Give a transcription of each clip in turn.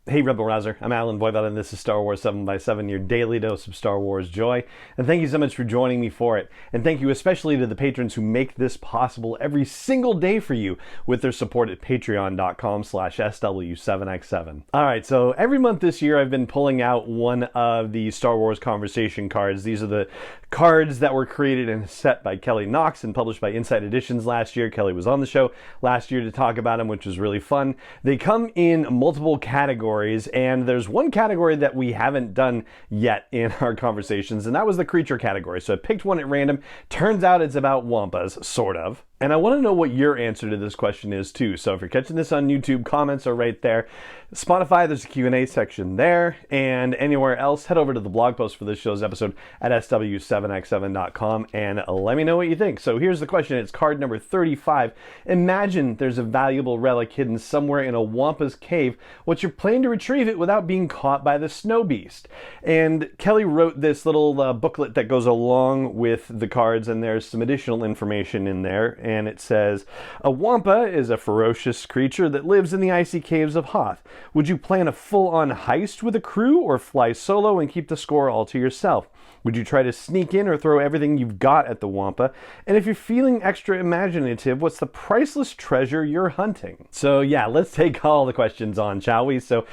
Hey Rebel Rouser, I'm Alan Voivod and this is Star Wars 7x7, your daily dose of Star Wars joy. And thank you so much for joining me for it. And thank you especially to the patrons who make this possible every single day for you with their support at patreon.com/SW7x7. Alright, so every month this year I've been pulling out one of the Star Wars conversation cards. These are the cards that were created and set by Kelly Knox and published by Insight Editions last year. Kelly was on the show last year to talk about them, which was really fun. They come in multiple categories, and there's one category that we haven't done yet in our conversations, and that was the creature category. So I picked one at random. Turns out it's about Wampas, sort of. And I want to know what your answer to this question is too. So if you're catching this on YouTube, comments are right there. Spotify, there's a Q&A section there. And anywhere else, head over to the blog post for this show's episode at sw7x7.com and let me know what you think. So here's the question. It's card number 35. Imagine there's a valuable relic hidden somewhere in a Wampa's cave. What's your plan to retrieve it without being caught by the snow beast? And Kelly wrote this little booklet that goes along with the cards, and there's some additional information in there. And it says, a Wampa is a ferocious creature that lives in the icy caves of Hoth. Would you plan a full-on heist with a crew or fly solo and keep the score all to yourself? Would you try to sneak in or throw everything you've got at the Wampa? And if you're feeling extra imaginative, what's the priceless treasure you're hunting? So yeah, let's take all the questions on, shall we? So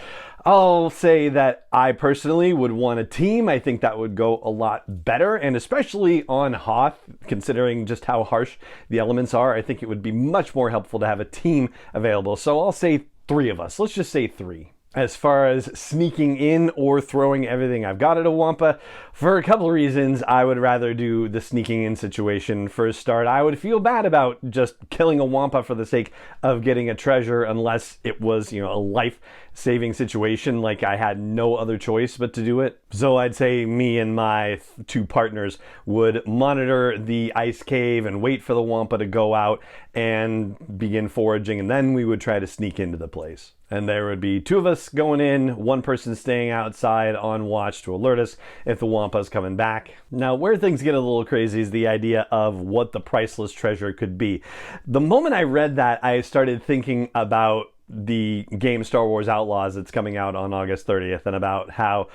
I'll say that I personally would want a team. I think that would go a lot better, and especially on Hoth, considering just how harsh the elements are, I think it would be much more helpful to have a team available. So I'll say 3 of us. Let's just say 3. As far as sneaking in or throwing everything I've got at a Wampa, for a couple of reasons, I would rather do the sneaking in situation. For a start, I would feel bad about just killing a Wampa for the sake of getting a treasure unless it was, a life-saving situation, like I had no other choice but to do it. So I'd say me and my 2 partners would monitor the ice cave and wait for the Wampa to go out and begin foraging, and then we would try to sneak into the place. And there would be 2 of us going in, 1 person staying outside on watch to alert us if the Wampa's coming back. Now, where things get a little crazy is the idea of what the priceless treasure could be. The moment I read that, I started thinking about the game Star Wars Outlaws that's coming out on August 30th, and about how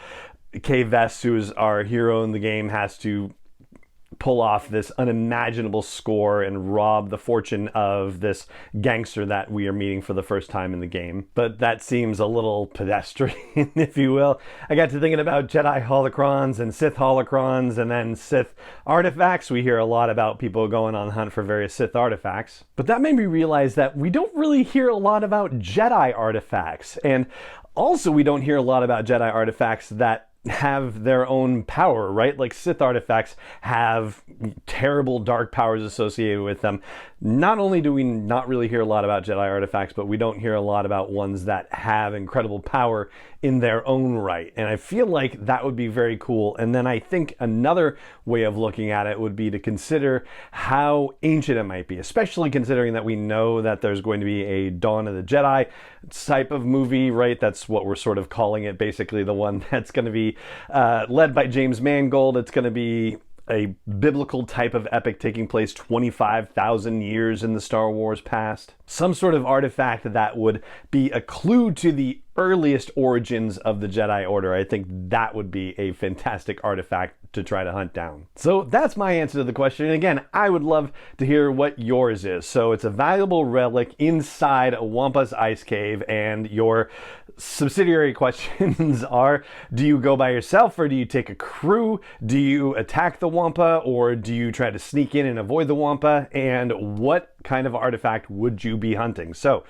Kay Vess, who is our hero in the game, has to pull off this unimaginable score and rob the fortune of this gangster that we are meeting for the first time in the game. But that seems a little pedestrian, if you will. I got to thinking about Jedi holocrons and Sith holocrons and then Sith artifacts. We hear a lot about people going on the hunt for various Sith artifacts. But that made me realize that we don't really hear a lot about Jedi artifacts. And also we don't hear a lot about Jedi artifacts that have their own power, right? Like Sith artifacts have terrible dark powers associated with them. Not only do we not really hear a lot about Jedi artifacts, but we don't hear a lot about ones that have incredible power in their own right. And I feel like that would be very cool. And then I think another way of looking at it would be to consider how ancient it might be, especially considering that we know that there's going to be a Dawn of the Jedi type of movie, right? That's what we're sort of calling it, basically the one that's going to be led by James Mangold. It's going to be a biblical type of epic taking place 25,000 years in the Star Wars past. Some sort of artifact that would be a clue to the earliest origins of the Jedi Order. I think that would be a fantastic artifact to try to hunt down. So that's my answer to the question. And again, I would love to hear what yours is. So it's a valuable relic inside a Wampa's ice cave, and your subsidiary questions are, do you go by yourself or do you take a crew? Do you attack the Wampa or do you try to sneak in and avoid the Wampa? And what kind of artifact would you be hunting? So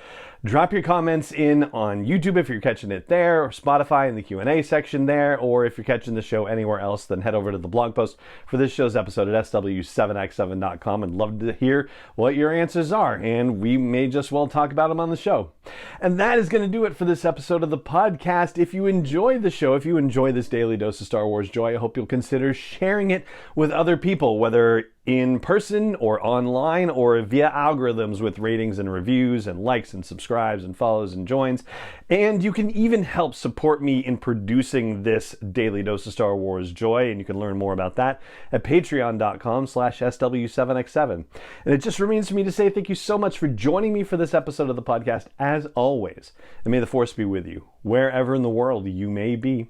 drop your comments in on YouTube if you're catching it there, or Spotify in the Q&A section there, or if you're catching the show anywhere else, then head over to the blog post for this show's episode at sw7x7.com. I'd love to hear what your answers are, and we may just well talk about them on the show. And that is going to do it for this episode of the podcast. If you enjoy the show, if you enjoy this daily dose of Star Wars joy, I hope you'll consider sharing it with other people, whether in person or online or via algorithms with ratings and reviews and likes and subscribes and follows and joins. And you can even help support me in producing this daily dose of Star Wars joy, and you can learn more about that at patreon.com/SW7X7. And it just remains for me to say thank you so much for joining me for this episode of the podcast, as always. And may the Force be with you, wherever in the world you may be.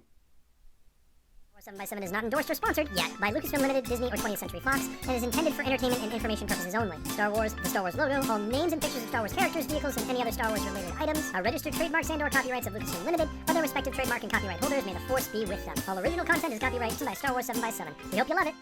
7x7 is not endorsed or sponsored yet by Lucasfilm Limited, Disney, or 20th Century Fox, and is intended for entertainment and information purposes only. Star Wars, the Star Wars logo, all names and pictures of Star Wars characters, vehicles, and any other Star Wars related items are registered trademarks and/or copyrights of Lucasfilm Limited, or their respective trademark and copyright holders. May the Force be with them. All original content is copyright by Star Wars 7x7. We hope you love it.